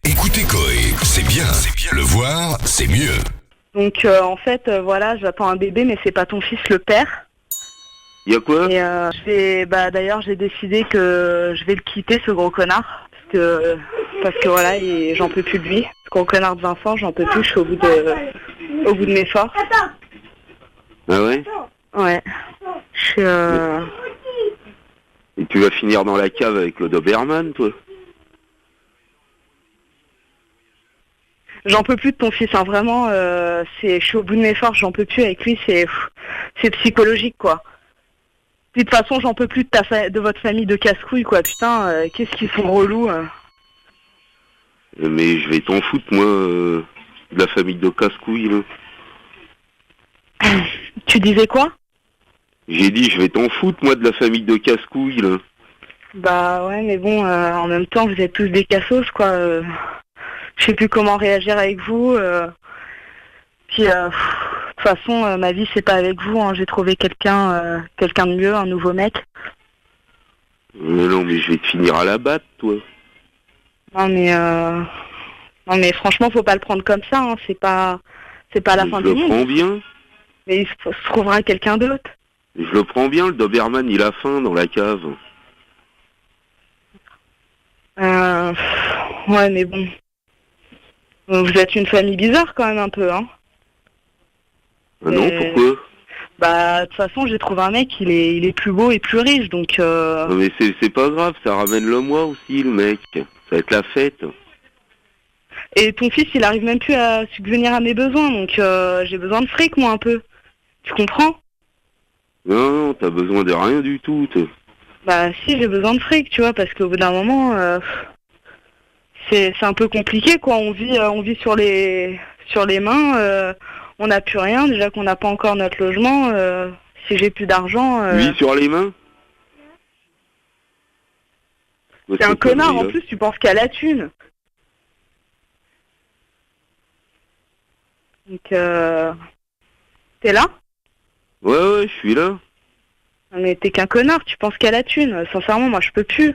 Écoutez Coé, c'est bien. Le voir, c'est mieux. Donc en fait, voilà, j'attends un bébé, mais c'est pas ton fils le père. Il y a quoi? Et d'ailleurs, j'ai décidé que je vais le quitter, ce gros connard, parce que voilà, j'en peux plus de lui. Ce gros connard de Vincent, j'en peux plus. Je suis au bout de mes forces. Ah ouais? Ouais. Je suis. Et tu vas finir dans la cave avec le Doberman, toi? J'en peux plus de ton fils, hein, vraiment. Je suis au bout de mes forces, j'en peux plus avec lui. C'est psychologique, quoi. Puis de toute façon, j'en peux plus de votre famille de casse-couilles, quoi. Putain, qu'est-ce qu'ils sont relous. Mais je vais t'en foutre, moi, de la famille de casse-couilles, là. Tu disais quoi? J'ai dit, je vais t'en foutre, moi, de la famille de casse-couilles, là. Bah ouais, mais bon, en même temps, vous êtes tous des cassos, quoi. Je sais plus comment réagir avec vous. Puis, de toute façon, ma vie, c'est pas avec vous. Hein. J'ai trouvé quelqu'un de mieux, un nouveau mec. Mais non, mais je vais te finir à la batte, toi. Non, mais franchement, faut pas le prendre comme ça. Hein. C'est pas la fin du monde. Je le prends bien. Mais il se trouvera quelqu'un d'autre. Je le prends bien, le Doberman, il a faim dans la cave. Ouais, mais bon. Vous êtes une famille bizarre quand même un peu, hein. Ah non, pourquoi? Bah, de toute façon, j'ai trouvé un mec, il est plus beau et plus riche, donc... Non, mais c'est pas grave, ça ramène le mois aussi, le mec. Ça va être la fête. Et ton fils, il arrive même plus à subvenir à mes besoins, donc j'ai besoin de fric, moi, un peu. Tu comprends? Non, t'as besoin de rien du tout, toi. Bah, si, j'ai besoin de fric, tu vois, parce qu'au bout d'un moment... C'est un peu compliqué, quoi. On vit sur les mains. On n'a plus rien. Déjà qu'on n'a pas encore notre logement. Si j'ai plus d'argent. Lui sur les mains. C'est un connard. En plus, tu penses qu'à la thune. Donc, t'es là? Ouais, je suis là. Mais t'es qu'un connard. Tu penses qu'à la thune. Sincèrement, moi, je peux plus.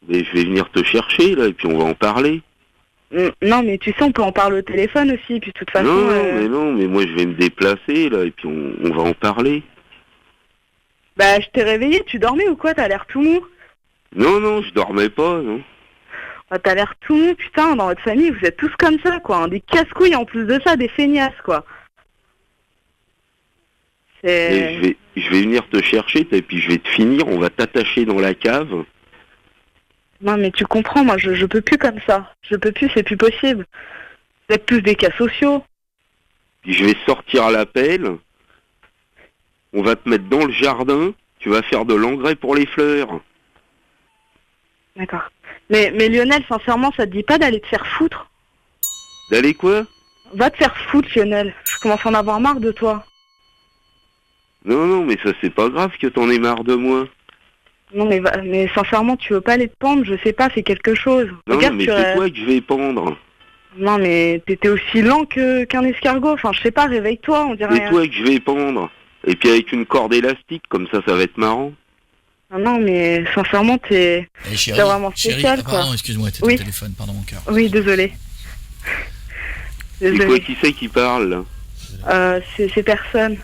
Mais je vais venir te chercher, là, et puis on va en parler. Non, mais tu sais, on peut en parler au téléphone aussi, puis de toute façon... Non, mais moi je vais me déplacer, là, et puis on va en parler. Bah, je t'ai réveillé, tu dormais ou quoi? T'as l'air tout mou. Non, je dormais pas, non. Bah, t'as l'air tout mou, putain, dans votre famille, vous êtes tous comme ça, quoi. Hein, des casse-couilles, en plus de ça, des feignasses, quoi. Et je vais venir te chercher, et puis je vais te finir, on va t'attacher dans la cave. Non, mais tu comprends, moi, je peux plus comme ça. Je peux plus, c'est plus possible. Vous êtes tous des cas sociaux. Puis je vais sortir à la pelle. On va te mettre dans le jardin. Tu vas faire de l'engrais pour les fleurs. D'accord. Mais Lionel, sincèrement, ça te dit pas d'aller te faire foutre? D'aller quoi? Va te faire foutre, Lionel. Je commence à en avoir marre de toi. Non, mais ça, c'est pas grave que t'en aies marre de moi. Non, mais sincèrement, tu veux pas aller te pendre? Je sais pas, fais quelque chose. Non, Regarde, mais c'est toi que je vais pendre. Non, mais t'étais aussi lent qu'un escargot. Enfin, je sais pas, réveille-toi, on dirait... C'est toi que je vais pendre. Et puis avec une corde élastique, comme ça va être marrant. Non, mais sincèrement, t'es vraiment spécial, quoi. Pardon, excuse-moi, t'es au téléphone, pardon mon cœur. Oui, désolé. C'est quoi, qui c'est qui parle, là? C'est personne.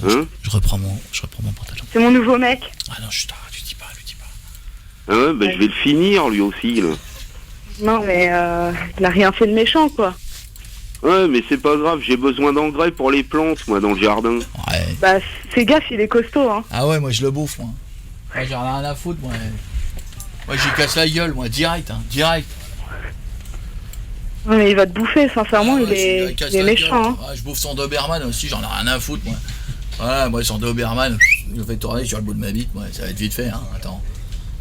Hein? Je reprends mon pantalon. C'est mon nouveau mec. Ah non, tu dis pas. Ah ouais, bah je vais le finir, lui aussi, là. Non, mais il n'a rien fait de méchant, quoi. Ouais, mais c'est pas grave, j'ai besoin d'engrais pour les plantes, moi, dans le jardin. Ouais. Bah, fais gaffe, il est costaud, hein. Ah ouais, moi je le bouffe, moi. Moi j'en ai rien à foutre, moi. Moi j'y casse la gueule, moi, direct. Ouais, mais il va te bouffer, sincèrement, il est méchant, hein. Ouais, je bouffe son Doberman aussi, j'en ai rien à foutre, moi. Voilà, moi son Doberman, je le fais tourner sur le bout de ma bite, moi, ça va être vite fait, hein, attends.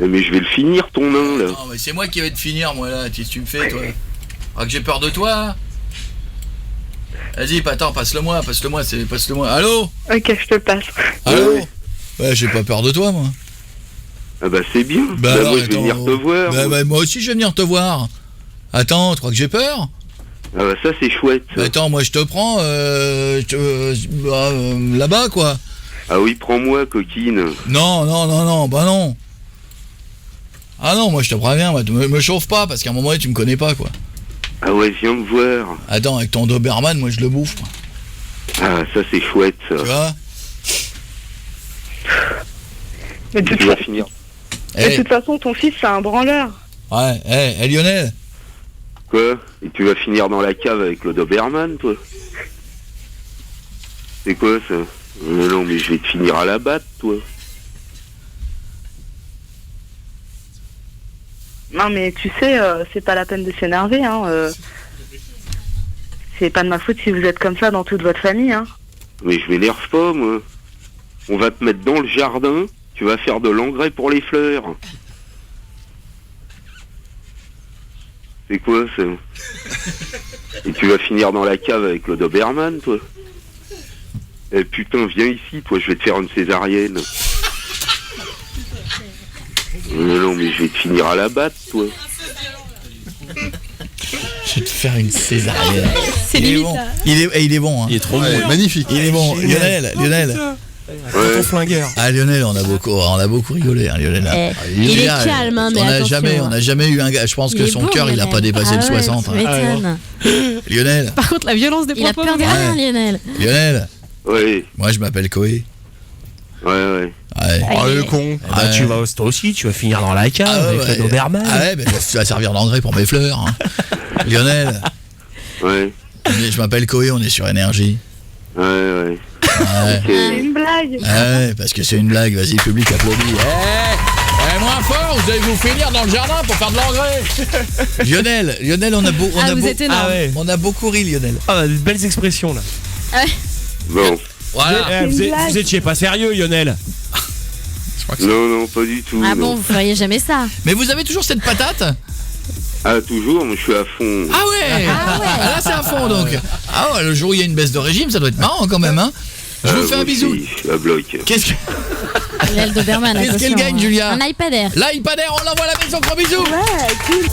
Mais je vais le finir, ton nain, là. Non, mais c'est moi qui vais te finir, moi, là, qu'est-ce que tu me fais, toi? Ah, que j'ai peur de toi, hein? Vas-y, attends, passe-le-moi. Allô? Ok, je te passe. Allô? Ouais, j'ai pas peur de toi, moi. Ah bah c'est bien, bah alors, moi je vais venir te voir. Bah moi aussi je vais venir te voir. Attends, tu crois que j'ai peur? Ah bah ça c'est chouette, ça. Bah attends, moi je te prends là-bas, quoi. Ah oui, prends-moi, coquine. Non, bah non. Ah non, moi je te préviens, moi, me chauffe pas, parce qu'à un moment donné, tu me connais pas, quoi. Ah ouais, viens me voir. Attends, avec ton Doberman, moi je le bouffe, quoi. Ah, ça c'est chouette, ça. Tu vois? Mais de Tu vas finir. de toute façon, ton fils, c'est un branleur. Ouais, Lionel. Quoi? Et tu vas finir dans la cave avec le Doberman, toi? C'est quoi, ça? Non, mais je vais te finir à la batte, toi. Non, mais tu sais, c'est pas la peine de s'énerver, hein. C'est pas de ma faute si vous êtes comme ça dans toute votre famille, hein. Mais je m'énerve pas, moi. On va te mettre dans le jardin, tu vas faire de l'engrais pour les fleurs. C'est quoi, ça? Et tu vas finir dans la cave avec le Doberman, toi? Eh putain, viens ici, toi, je vais te faire une césarienne. Non, mais je vais te finir à la batte, toi. Je vais te faire une césarienne. C'est Il est limite. bon. Il est bon, hein. Il est trop bon, magnifique. Il est bon. Lionel. Ouais. Flingueur. Ah Lionel, on a beaucoup rigolé, hein, Lionel. Il est calme, hein, mais attention. On n'a jamais eu un gars. Je pense que son cœur, il a pas dépassé le 60. Tu m'étonnes. Lionel. Par contre, la violence des Il a propos. peur de rien, Lionel. Lionel. Ouais, Moi, je m'appelle Koé. ouais. Ouais. Oh le con. Bah tu vas toi aussi, tu vas finir dans la cave avec le Doberman. Ah ouais, mais tu vas servir d'engrais pour mes fleurs. Hein. Lionel. Ouais, Je m'appelle Koé, on est sur énergie. ouais. Ouais. Ok. C'est une blague. Ouais, parce que c'est une blague, vas-y, public applaudit. Moins fort, vous allez vous finir dans le jardin pour faire de l'engrais. Lionel, Vous êtes énorme. on a beaucoup ri, Lionel. Ah, des belles expressions là. Bon. Voilà. Vous étiez pas sérieux, Lionel. Non, pas du tout. Ah non. bon, vous feriez jamais ça. Mais vous avez toujours cette patate? Ah, toujours, moi je suis à fond. Ah ouais. Là, c'est à fond, donc. Ah ouais, le jour où il y a une baisse de régime, ça doit être marrant quand même, hein. Je vous fais un moi bisou. aussi, je suis à bloc. Qu'est-ce Il a le Doberman. qu'elle attention, gagne, hein. Julia? Un iPad Air. L'iPad Air, on l'envoie à la maison, gros bisous. Ouais, cool.